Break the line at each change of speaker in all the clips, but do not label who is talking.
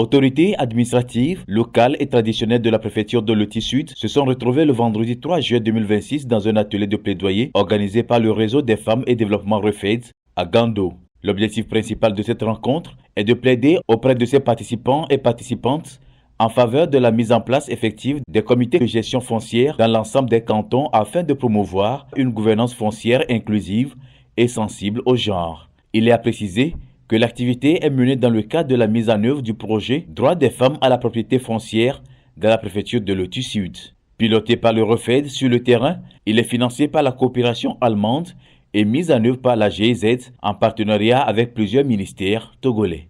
Autorités administratives, locales et traditionnelles de la préfecture de Loti Sud se sont retrouvées le vendredi 3 juillet 2026 dans un atelier de plaidoyer organisé par le réseau des femmes et développement REFED à Gando. L'objectif principal de cette rencontre est de plaider auprès de ses participants et participantes en faveur de la mise en place effective des comités de gestion foncière dans l'ensemble des cantons afin de promouvoir une gouvernance foncière inclusive et sensible au genre. Il est à préciser que l'activité est menée dans le cadre de la mise en œuvre du projet Droit des femmes à la propriété foncière dans la préfecture de Loti Sud. Piloté par le REFED sur le terrain, il est financé par la coopération allemande et mis en œuvre par la GIZ en partenariat avec plusieurs ministères togolais.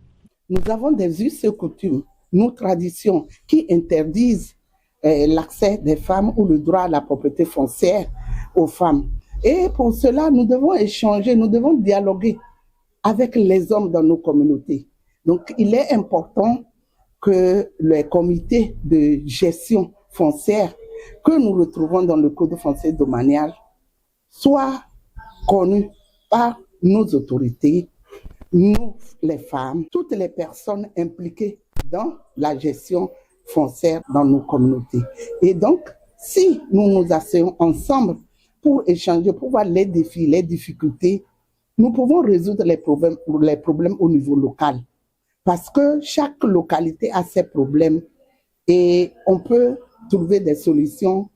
Nous avons des us et coutumes, nos traditions qui interdisent l'accès des femmes ou le droit à la propriété foncière aux femmes. Et pour cela, nous devons échanger, nous devons dialoguer avec les hommes dans nos communautés. Donc, il est important que les comités de gestion foncière que nous retrouvons dans le Code foncier domanial soient connus par nos autorités, nous, les femmes, toutes les personnes impliquées dans la gestion foncière dans nos communautés. Et donc, si nous nous asseyons ensemble pour échanger, pour voir les défis, les difficultés, nous pouvons résoudre les problèmes au niveau local. Parce que chaque localité a ses problèmes et on peut trouver des solutions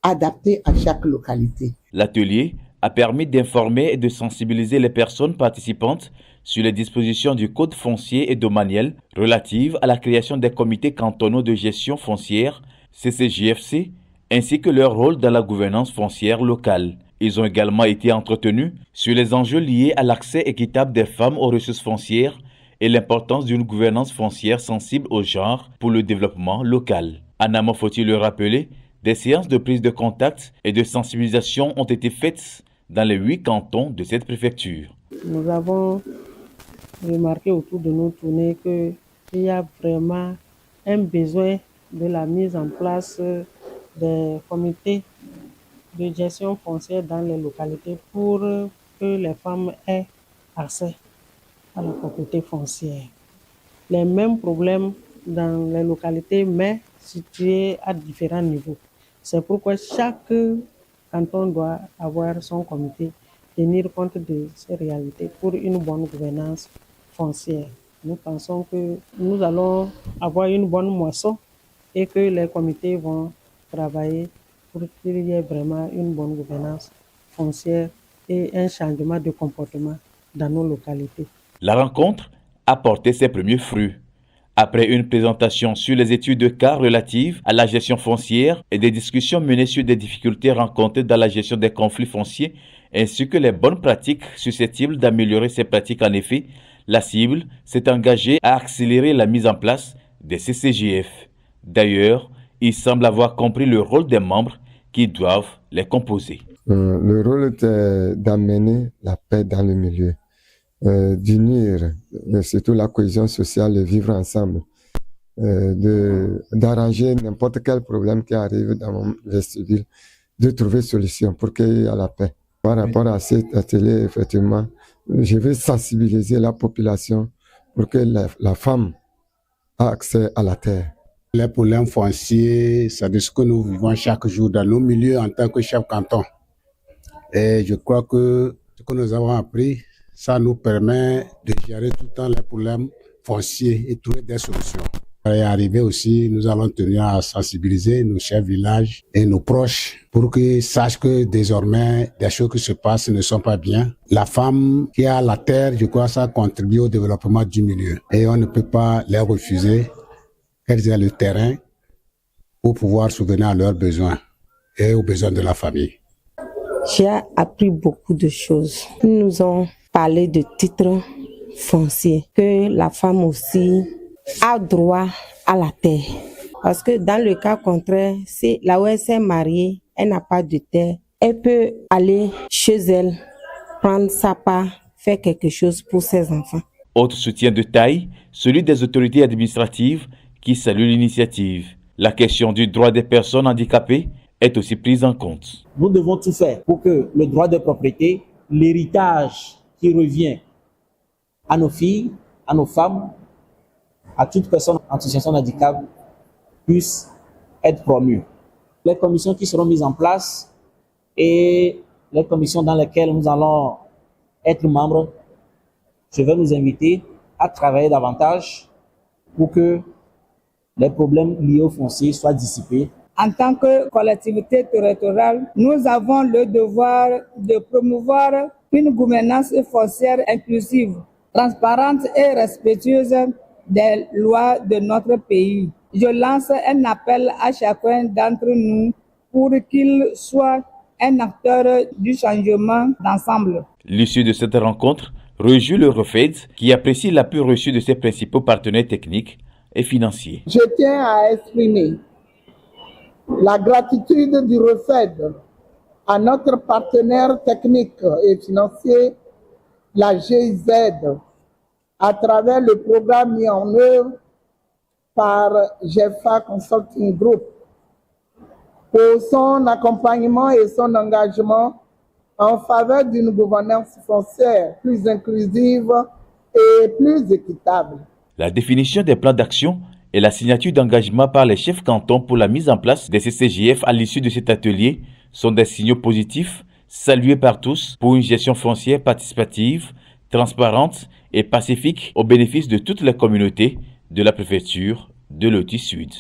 adaptées à chaque localité.
L'atelier a permis d'informer et de sensibiliser les personnes participantes sur les dispositions du Code foncier et domanial relatives à la création des comités cantonaux de gestion foncière, CCJFC, ainsi que leur rôle dans la gouvernance foncière locale. Ils ont également été entretenus sur les enjeux liés à l'accès équitable des femmes aux ressources foncières et l'importance d'une gouvernance foncière sensible au genre pour le développement local. En amont, faut-il le rappeler, des séances de prise de contact et de sensibilisation ont été faites dans les 8 cantons de cette préfecture.
Nous avons remarqué autour de nos tournées qu'il y a vraiment un besoin de la mise en place des comités de gestion foncière dans les localités pour que les femmes aient accès à la propriété foncière. Les mêmes problèmes dans les localités, mais situées à différents niveaux. C'est pourquoi chaque canton doit avoir son comité, tenir compte de ces réalités pour une bonne gouvernance foncière. Nous pensons que nous allons avoir une bonne moisson et que les comités vont travailler pour qu'il y ait vraiment une bonne gouvernance foncière et un changement de comportement dans nos localités.
La rencontre a porté ses premiers fruits. Après une présentation sur les études de cas relatives à la gestion foncière et des discussions menées sur des difficultés rencontrées dans la gestion des conflits fonciers, ainsi que les bonnes pratiques susceptibles d'améliorer ces pratiques, en effet, la cible s'est engagée à accélérer la mise en place des CCJF. D'ailleurs, il semble avoir compris le rôle des membres qui doivent les composer.
Le rôle est d'amener la paix dans le milieu, d'unir surtout la cohésion sociale et vivre ensemble, d'arranger n'importe quel problème qui arrive dans mon vestibule, de trouver solution pour qu'il y ait la paix. Par rapport à cet atelier, effectivement, je vais sensibiliser la population pour que la femme ait accès à la terre.
Les problèmes fonciers, c'est de ce que nous vivons chaque jour dans nos milieux en tant que chef canton. Et je crois que ce que nous avons appris, ça nous permet de gérer tout le temps les problèmes fonciers et trouver des solutions. Et arrivé aussi, nous allons tenir à sensibiliser nos chefs villages et nos proches pour qu'ils sachent que désormais, des choses qui se passent ne sont pas bien. La femme qui a la terre, je crois, ça contribue au développement du milieu. Et on ne peut pas les refuser qu'elles aient le terrain pour pouvoir subvenir à leurs besoins et aux besoins de la famille.
J'ai appris beaucoup de choses. Ils nous ont parlé de titres fonciers, que la femme aussi a droit à la terre. Parce que dans le cas contraire, si là où elle s'est mariée, elle n'a pas de terre, elle peut aller chez elle, prendre sa part, faire quelque chose pour ses enfants.
Autre soutien de taille, celui des autorités administratives qui saluent l'initiative. La question du droit des personnes handicapées est aussi prise en compte.
Nous devons tout faire pour que le droit de propriété, l'héritage qui revient à nos filles, à nos femmes, à toute personne en situation de handicap puisse être promue. Les commissions qui seront mises en place et les commissions dans lesquelles nous allons être membres, je vais nous inviter à travailler davantage pour que les problèmes liés au foncier soient dissipés.
En tant que collectivité territoriale, nous avons le devoir de promouvoir une gouvernance foncière inclusive, transparente et respectueuse des lois de notre pays. Je lance un appel à chacun d'entre nous pour qu'il soit un acteur du changement d'ensemble.
L'issue de cette rencontre réjouit le REFED qui apprécie l'appui reçu de ses principaux partenaires techniques et financiers.
Je tiens à exprimer la gratitude du REFED à notre partenaire technique et financier, la GIZ, à travers le programme mis en œuvre par GEFA Consulting Group, pour son accompagnement et son engagement en faveur d'une gouvernance foncière plus inclusive et plus équitable.
La définition des plans d'action et la signature d'engagement par les chefs cantons pour la mise en place des CCJF à l'issue de cet atelier sont des signaux positifs salués par tous pour une gestion foncière participative, transparente et pacifique au bénéfice de toutes les communautés de la préfecture de Loti Sud.